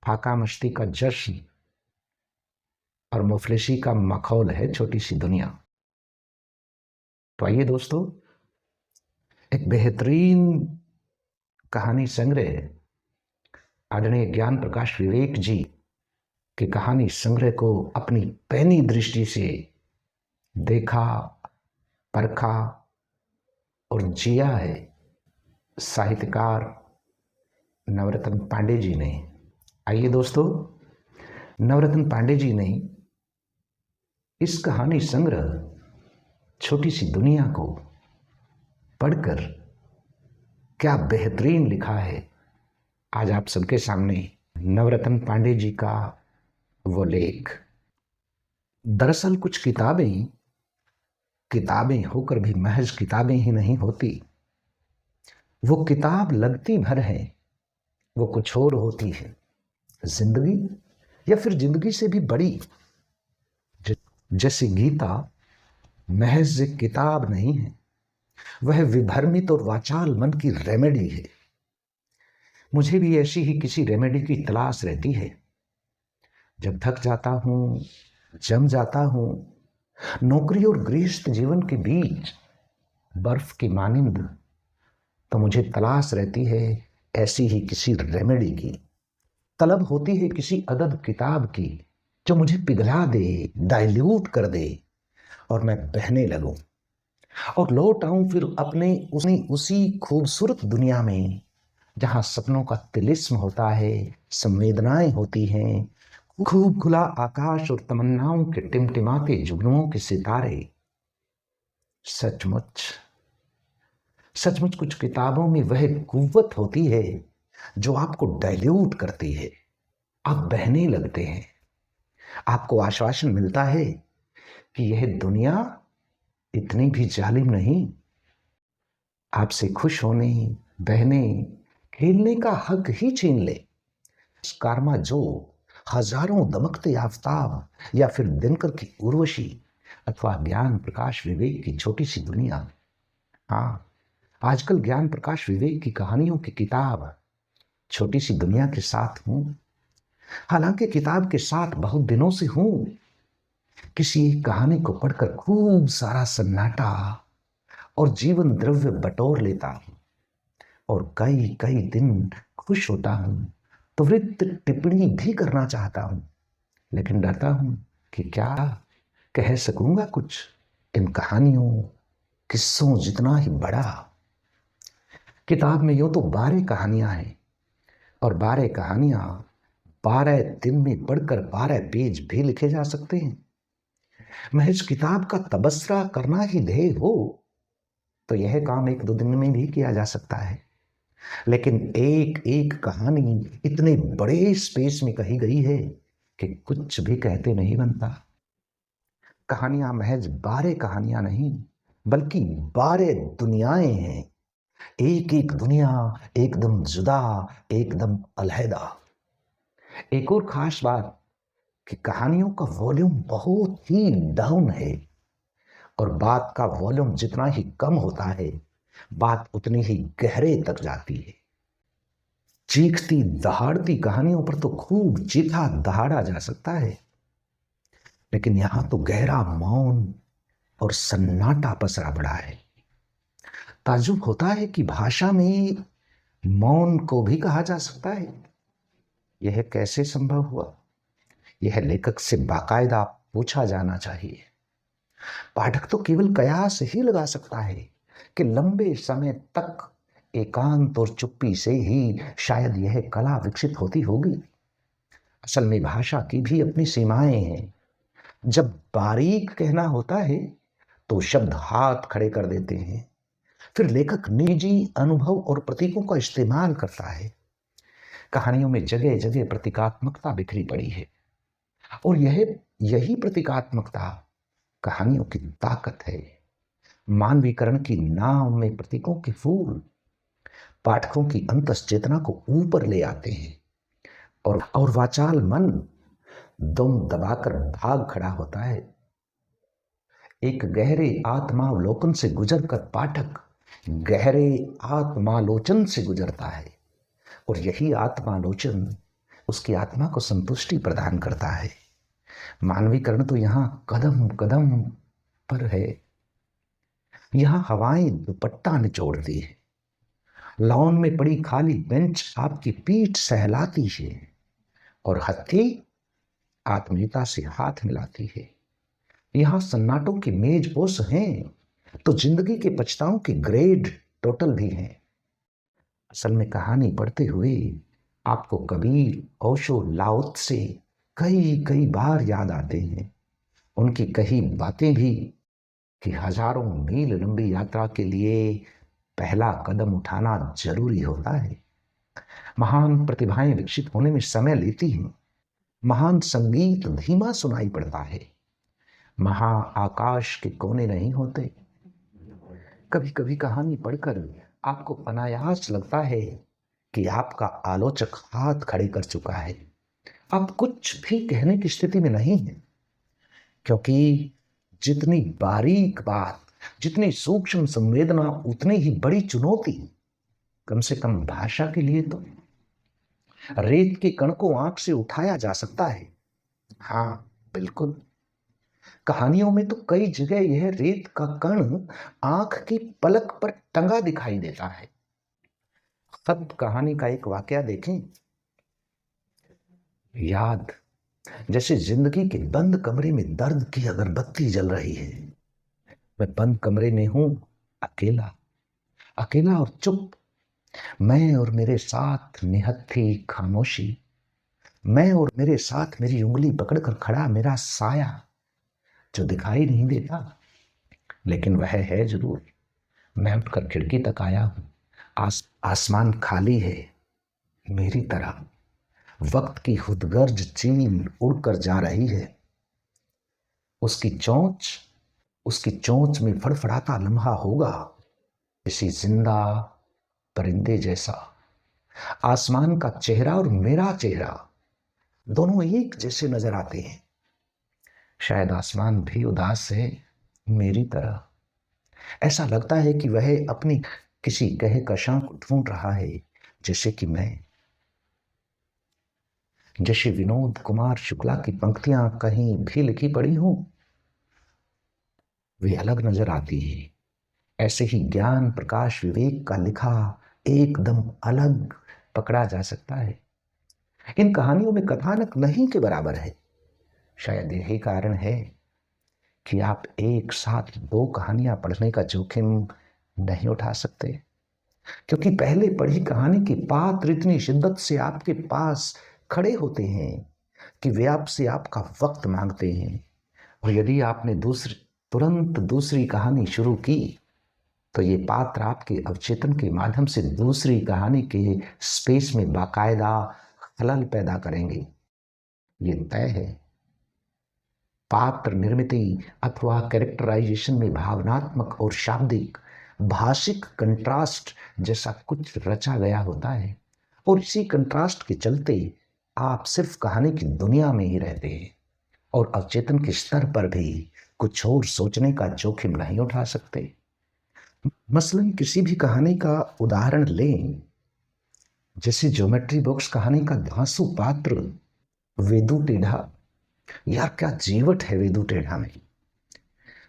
फाका मस्ती का जश्न और मुफलिसी का मखौल है छोटी सी दुनिया। तो आइए दोस्तों, एक बेहतरीन कहानी संग्रह आदरणीय ज्ञान प्रकाश विवेक जी की कहानी संग्रह को अपनी पैनी दृष्टि से देखा, परखा और जिया है साहित्यकार नवरत्न पांडे जी ने। आइए दोस्तों, नवरत्न पांडे जी ने इस कहानी संग्रह छोटी सी दुनिया को पढ़कर क्या बेहतरीन लिखा है। आज आप सबके सामने नवरत्न पांडे जी का वो लेख। दरअसल कुछ किताबें होकर भी महज किताबें ही नहीं होती। वो किताब लगती भर है, वो कुछ और होती है, जिंदगी या फिर जिंदगी से भी बड़ी। जैसे गीता महज एक किताब नहीं है, वह विभ्रमित और वाचाल मन की रेमेडी है। मुझे भी ऐसी ही किसी रेमेडी की तलाश रहती है। जब थक जाता हूं, जम जाता हूं, नौकरी और गृहस्थ जीवन के बीच बर्फ की मानिंद, तो मुझे तलाश रहती है ऐसी ही किसी रेमेडी की। तलब होती है किसी अदद किताब की जो मुझे पिघला दे, डाइल्यूट कर दे और मैं बहने लगूं और लौट आऊं फिर अपने उसी खूबसूरत दुनिया में जहां सपनों का तिलिस्म होता है, संवेदनाएं होती हैं, खूब खुला आकाश और तमन्नाओं के टिमटिमाते जुगनुओं के सितारे। सचमुच कुछ किताबों में वह कुव्वत होती है जो आपको डाइल्यूट करती है। आप बहने लगते हैं, आपको आश्वासन मिलता है कि यह दुनिया इतनी भी जालिम नहीं। आपसे खुश होने, बहने, खेलने का हक ही छीन ले। कारमा जो हजारों दमकते आफताब या फिर दिनकर की उर्वशी अथवा ज्ञान प्रकाश विवेक की छोटी सी दुनिया। हाँ, आजकल ज्ञान प्रकाश विवेक की कहानियों की किताब छोटी सी दुनिया के साथ हूं। हालांकि किताब के साथ बहुत दिनों से हूं। किसी कहानी को पढ़कर खूब सारा सन्नाटा और जीवन द्रव्य बटोर लेता हूं और कई कई दिन खुश होता हूं, तो वृत्त टिप्पणी भी करना चाहता हूं, लेकिन डरता हूं कि क्या कह सकूंगा कुछ इन कहानियों, किस्सों जितना ही बड़ा। किताब में यूं तो 12 कहानियां हैं और 12 कहानियां 12 दिन में पढ़कर 12 पेज भी लिखे जा सकते हैं। महज किताब का तबसरा करना ही ध्येय हो तो यह काम 1-2 दिन में भी किया जा सकता है, लेकिन एक एक कहानी इतने बड़े स्पेस में कही गई है कि कुछ भी कहते नहीं बनता। कहानियां महज 12 कहानियां नहीं, बल्कि 12 दुनियाएं हैं। एक एक दुनिया एकदम जुदा, एकदम अलहदा। एक और खास बात कि कहानियों का वॉल्यूम बहुत ही डाउन है और बात का वॉल्यूम जितना ही कम होता है, बात उतनी ही गहरे तक जाती है। चीखती दहाड़ती कहानियों पर तो खूब चीखा दहाड़ा जा सकता है, लेकिन यहां तो गहरा मौन और सन्नाटा पसरा पड़ा है। ताज्जुब होता है कि भाषा में मौन को भी कहा जा सकता है। यह कैसे संभव हुआ? यह लेखक से बाकायदा पूछा जाना चाहिए। पाठक तो केवल कयास ही लगा सकता है कि लंबे समय तक एकांत और चुप्पी से ही शायद यह कला विकसित होती होगी। असल में भाषा की भी अपनी सीमाएं हैं। जब बारीक कहना होता है तो शब्द हाथ खड़े कर देते हैं। फिर लेखक निजी अनुभव और प्रतीकों का इस्तेमाल करता है। कहानियों में जगह जगह प्रतीकात्मकता बिखरी पड़ी है और यही प्रतीकात्मकता कहानियों की ताकत है। मानवीकरण की नाव में प्रतीकों के फूल पाठकों की अंतस चेतना को ऊपर ले आते हैं और वाचाल मन दम दबाकर भाग खड़ा होता है। एक गहरे आत्मावलोकन से गुजरकर पाठक गहरे आत्मालोचन से गुजरता है और यही आत्मालोचन उसकी आत्मा को संतुष्टि प्रदान करता है। मानवीकरण तो यहाँ कदम कदम पर है। यहाँ हवाएं दुपट्टा निचोड़ती है, लॉन में पड़ी खाली बेंच आपकी पीठ सहलाती है और हत्ती आत्मीयता से हाथ मिलाती है। यहाँ सन्नाटों की मेजपोश हैं तो जिंदगी के पछताओं के ग्रेड टोटल भी हैं। असल में कहानी पढ़ते हुए आपको कबीर, ओशो, लाओ त्से कई कई बार याद आते हैं। उनकी कही बातें भी कि हजारों मील लंबी यात्रा के लिए पहला कदम उठाना जरूरी होता है। महान प्रतिभाएं विकसित होने में समय लेती हैं। महान संगीत धीमा सुनाई पड़ता है। महाआकाश के कोने नहीं होते। कभी कभी कहानी पढ़कर आपको अनायास लगता है कि आपका आलोचक हाथ खड़े कर चुका है। आप कुछ भी कहने की स्थिति में नहीं है, क्योंकि जितनी बारीक बात, जितनी सूक्ष्म संवेदना, उतनी ही बड़ी चुनौती। कम से कम भाषा के लिए तो रेत के कण को आंख से उठाया जा सकता है। हाँ बिल्कुल, कहानियों में तो कई जगह यह रेत का कण आंख की पलक पर टंगा दिखाई देता है। खत कहानी का एक वाकया देखें। याद जैसे जिंदगी के बंद कमरे में दर्द की अगरबत्ती जल रही है। मैं बंद कमरे में हूं, अकेला, अकेला और चुप। मैं और मेरे साथ निहत्थी खामोशी। मैं और मेरे साथ मेरी उंगली पकड़कर खड़ा मेरा साया, जो दिखाई नहीं देता लेकिन वह है जरूर। मैं उठकर खिड़की तक आया हूं। आसमान खाली है मेरी तरह। वक्त की खुदगर्ज चील उड़कर जा रही है। उसकी चोंच में फड़फड़ाता लम्हा होगा, किसी जिंदा परिंदे जैसा। आसमान का चेहरा और मेरा चेहरा दोनों एक जैसे नजर आते हैं। शायद आसमान भी उदास है मेरी तरह। ऐसा लगता है कि वह अपनी किसी कहकशां को ढूंढ रहा है, जैसे विनोद कुमार शुक्ला की पंक्तियां कहीं भी लिखी पड़ी हों, वे अलग नजर आती है। ऐसे ही ज्ञान प्रकाश विवेक का लिखा एकदम अलग पकड़ा जा सकता है। इन कहानियों में कथानक नहीं के बराबर है। शायद यही कारण है कि आप एक साथ 2 कहानियां पढ़ने का जोखिम नहीं उठा सकते, क्योंकि पहले पढ़ी कहानी के पात्र इतनी शिद्दत से आपके पास खड़े होते हैं कि वे आपसे आपका वक्त मांगते हैं। और यदि आपने तुरंत दूसरी कहानी शुरू की तो ये पात्र आपके अवचेतन के माध्यम से दूसरी कहानी के स्पेस में बाकायदा खलल पैदा करेंगे। ये तय है। पात्र निर्मिति अथवा कैरेक्टराइजेशन में भावनात्मक और शाब्दिक भाषिक कंट्रास्ट जैसा कुछ रचा गया होता है, और इसी कंट्रास्ट के चलते आप सिर्फ कहानी की दुनिया में ही रहते हैं और अवचेतन के स्तर पर भी कुछ और सोचने का जोखिम नहीं उठा सकते। मसलन किसी भी कहानी का उदाहरण लें, जैसे ज्योमेट्री बॉक्स कहानी का धांसू पात्र वेदू टेढ़ा। यार क्या जीवट है वेदू टेढ़ा में।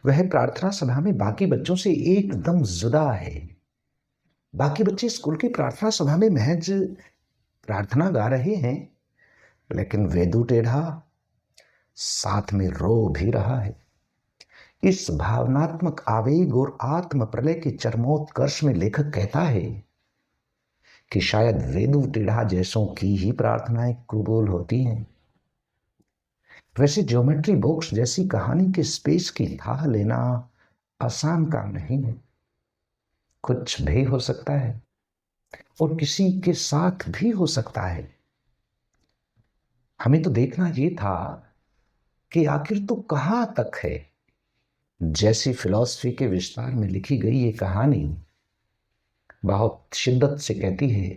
वह प्रार्थना सभा में बाकी बच्चों से एकदम जुदा है। बाकी बच्चे स्कूल की प्रार्थना सभा में महज प्रार्थना गा रहे हैं, लेकिन वेदू टेढ़ा साथ में रो भी रहा है। इस भावनात्मक आवेग और आत्म प्रलय के चरमोत्कर्ष में लेखक कहता है कि शायद वेदू टेढ़ा जैसों की ही प्रार्थनाएं कबूल होती हैं। वैसे ज्योमेट्री बॉक्स जैसी कहानी के स्पेस की थाह लेना आसान काम नहीं है। कुछ भी हो सकता है और किसी के साथ भी हो सकता है। हमें तो देखना ये था कि आखिर तो कहां तक है। जैसी फिलॉसफी के विस्तार में लिखी गई ये कहानी बहुत शिद्दत से कहती है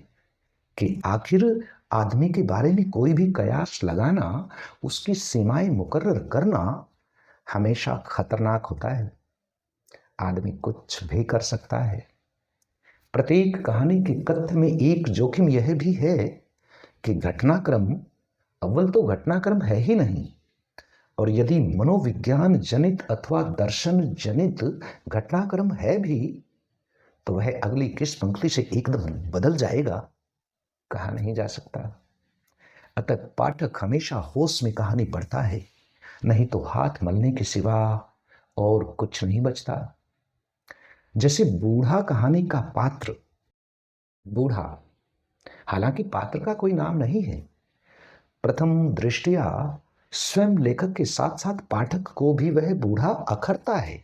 कि आखिर आदमी के बारे में कोई भी कयास लगाना, उसकी सीमाएं मुकर्रर करना हमेशा खतरनाक होता है। आदमी कुछ भी कर सकता है। प्रत्येक कहानी के कथ्य में एक जोखिम यह भी है कि घटनाक्रम अव्वल तो घटनाक्रम है ही नहीं, और यदि मनोविज्ञान जनित अथवा दर्शन जनित घटनाक्रम है भी तो वह अगली किस पंक्ति से एकदम बदल जाएगा, कहा नहीं जा सकता। अतः पाठक हमेशा होश में कहानी पढ़ता है, नहीं तो हाथ मलने के सिवा और कुछ नहीं बचता। जैसे बूढ़ा कहानी का पात्र, बूढ़ा हालांकि पात्र का कोई नाम नहीं है, प्रथम दृष्टिया स्वयं लेखक के साथ साथ पाठक को भी वह बूढ़ा अखरता है,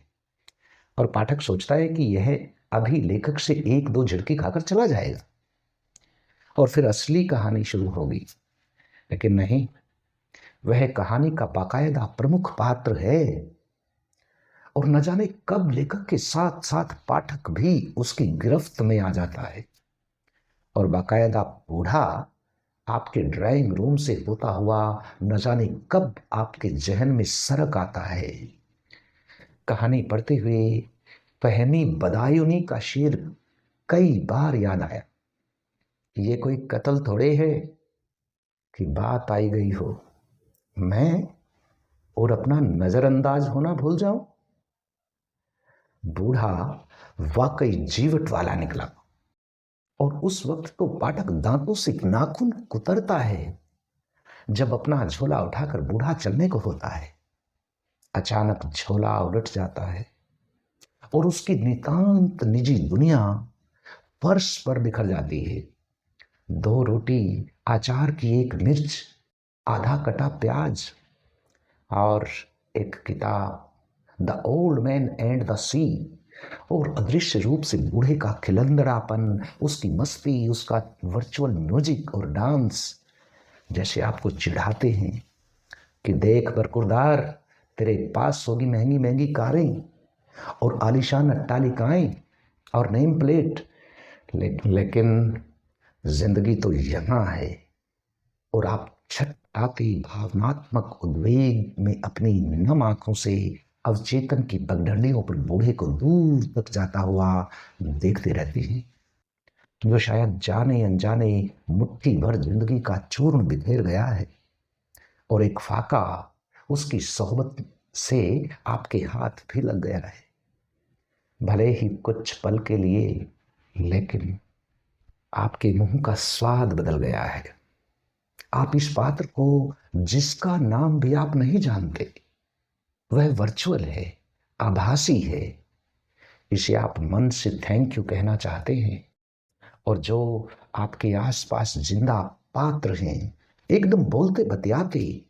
और पाठक सोचता है कि यह अभी लेखक से एक दो झिड़की खाकर चला जाएगा और फिर असली कहानी शुरू होगी। लेकिन नहीं, वह कहानी का बाकायदा प्रमुख पात्र है, और न जाने कब लेखक के साथ साथ पाठक भी उसकी गिरफ्त में आ जाता है, और बाकायदा बूढ़ा आपके ड्राइंग रूम से होता हुआ न जाने कब आपके जहन में सरक आता है। कहानी पढ़ते हुए फहमी बदायूनी का शेर कई बार याद आया। ये कोई कत्ल थोड़े है कि बात आई गई हो, मैं और अपना नजरअंदाज होना भूल जाऊं। बूढ़ा वाकई जीवट वाला निकला, और उस वक्त तो पाठक दांतों से नाखून कुतरता है जब अपना झोला उठाकर बूढ़ा चलने को होता है। अचानक झोला उलट जाता है और उसकी नितांत निजी दुनिया फर्श पर बिखर जाती है। 2 रोटी, अचार की 1 मिर्च, आधा कटा प्याज और एक किताब, the old man and the sea, और अदृश्य रूप से बूढ़े का खिलंदड़ापन, उसकी मस्ती, उसका वर्चुअल म्यूजिक और डांस जैसे आपको चिढ़ाते हैं कि देख बरकुरदार, तेरे पास होगी महंगी महंगी कारें और आलीशान अट्टालिकाएं और नेम प्लेट, लेकिन जिंदगी तो यहाँ है। और आप छटपटाती भावनात्मक उद्वेग में अपनी नम आंखों से अवचेतन की पगडंडियों पर बूढ़े को दूर तक जाता हुआ देखते रहते हैं, जो शायद जाने अनजाने मुट्ठी भर जिंदगी का चूर्ण बिखेर गया है, और एक फाका उसकी सोहबत से आपके हाथ भी लग गया है, भले ही कुछ पल के लिए, लेकिन आपके मुंह का स्वाद बदल गया है। आप इस पात्र को, जिसका नाम भी आप नहीं जानते, वह वर्चुअल है, आभासी है, इसे आप मन से थैंक यू कहना चाहते हैं, और जो आपके आसपास जिंदा पात्र हैं, एकदम बोलते बतियाते,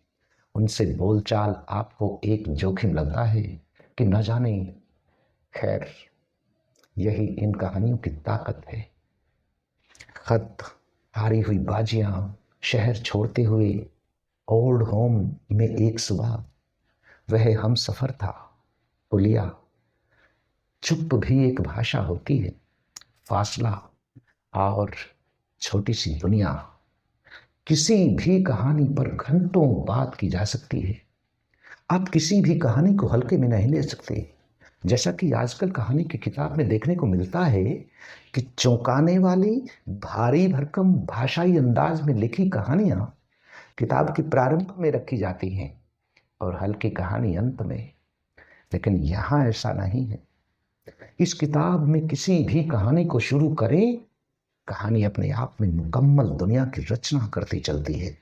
उनसे बोलचाल आपको एक जोखिम लगता है कि न जाने। खैर, यही इन कहानियों की ताकत है। खत, हारी हुई बाजियां, शहर छोड़ते हुए ओल्ड होम में एक सुबह, वह हम सफर था, पुलिया, चुप भी एक भाषा होती है, फासला और छोटी सी दुनिया। किसी भी कहानी पर घंटों बात की जा सकती है। आप किसी भी कहानी को हल्के में नहीं ले सकते, जैसा कि आजकल कहानी की किताब में देखने को मिलता है कि चौंकाने वाली भारी भरकम भाषाई अंदाज में लिखी कहानियां किताब के प्रारंभ में रखी जाती हैं और हल्की कहानी अंत में। लेकिन यहाँ ऐसा नहीं है। इस किताब में किसी भी कहानी को शुरू करें, कहानी अपने आप में मुकम्मल दुनिया की रचना करती चलती है।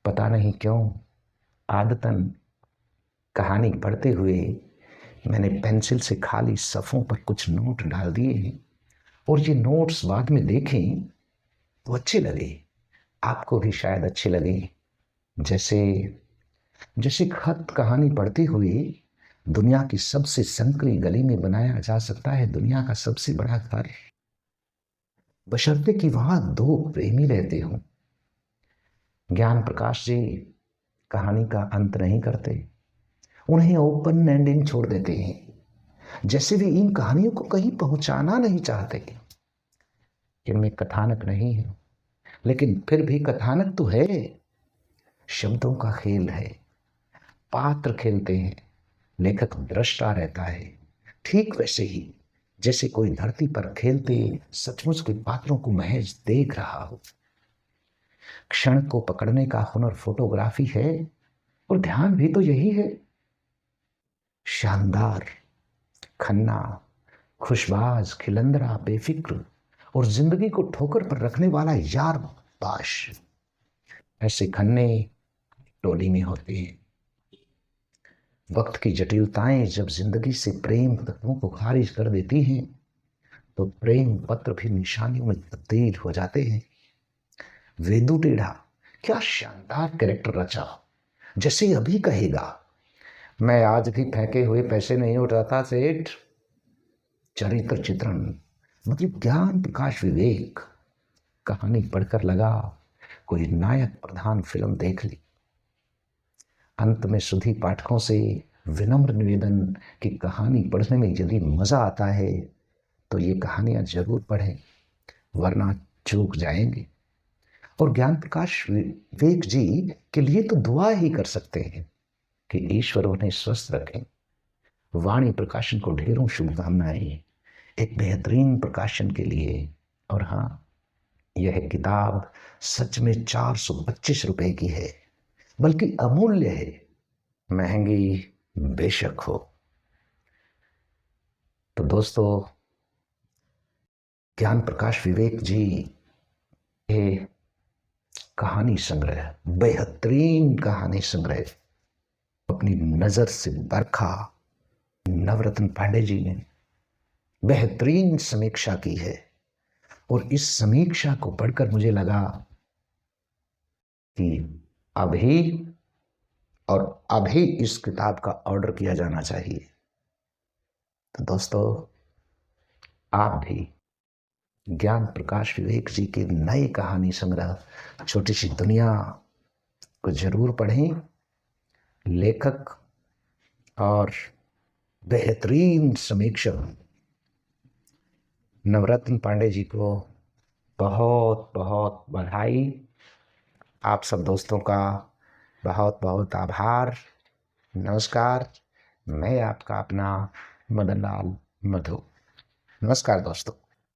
पता नहीं क्यों आदतन कहानी पढ़ते हुए मैंने पेंसिल से खाली सफ़ों पर कुछ नोट डाल दिए हैं, और ये नोट्स बाद में देखें तो अच्छे लगे, आपको भी शायद अच्छे लगे। जैसे खत कहानी पढ़ते हुए दुनिया की सबसे संकरी गली में बनाया जा सकता है दुनिया का सबसे बड़ा घर, बशर्ते कि वहां 2 प्रेमी रहते हों। ज्ञान प्रकाश जी कहानी का अंत नहीं करते, उन्हें ओपन एंडिंग छोड़ देते हैं, जैसे वे इन कहानियों को कहीं पहुंचाना नहीं चाहते। इनमें कथानक नहीं है, लेकिन फिर भी कथानक तो है। शब्दों का खेल है, पात्र खेलते हैं, लेखक दृष्टा रहता है, ठीक वैसे ही जैसे कोई धरती पर खेलते सचमुच के पात्रों को महज देख रहा हो। क्षण को पकड़ने का हुनर फोटोग्राफी है और ध्यान भी तो यही है। शानदार, खन्ना, खुशबाज, खिलंदरा, बेफिक्र और जिंदगी को ठोकर पर रखने वाला यार बाश, ऐसे खन्ने टोली में होते हैं। वक्त की जटिलताएं जब जिंदगी से प्रेम तत्वों को खारिज कर देती हैं तो प्रेम पत्र भी निशानियों में तब्दील हो जाते हैं। वेदु टेढ़ा क्या शानदार कैरेक्टर रचा, जैसे अभी कहेगा, मैं आज भी फेंके हुए पैसे नहीं उठाता सेठ। चरित्र चित्रण मतलब ज्ञान प्रकाश विवेक। कहानी पढ़कर लगा कोई नायक प्रधान फिल्म देख ली। अंत में सुधी पाठकों से विनम्र निवेदन कि कहानी पढ़ने में यदि मजा आता है तो ये कहानियां जरूर पढ़ें, वरना चूक जाएंगे। और ज्ञान प्रकाश विवेक जी के लिए तो दुआ ही कर सकते हैं कि ईश्वर उन्हें स्वस्थ रखें। वाणी प्रकाशन को ढेरों शुभकामनाएं एक बेहतरीन प्रकाशन के लिए। और हाँ, यह किताब सच में 425 रुपए की है, बल्कि अमूल्य है। महंगी बेशक हो। तो दोस्तों, ज्ञान प्रकाश विवेक जी के कहानी संग्रह, बेहतरीन कहानी संग्रह अपनी नजर से बरखा नवरत्न पांडे जी ने बेहतरीन समीक्षा की है। और इस समीक्षा को पढ़कर मुझे लगा कि अभी इस किताब का ऑर्डर किया जाना चाहिए। तो दोस्तों, आप भी ज्ञान प्रकाश विवेक जी के नए कहानी संग्रह छोटी सी दुनिया को जरूर पढ़ें। लेखक और बेहतरीन समीक्षक नवरत्न पांडे जी को बहुत बहुत बधाई। आप सब दोस्तों का बहुत बहुत आभार। नमस्कार। मैं आपका अपना मदन लाल मधु। नमस्कार दोस्तों।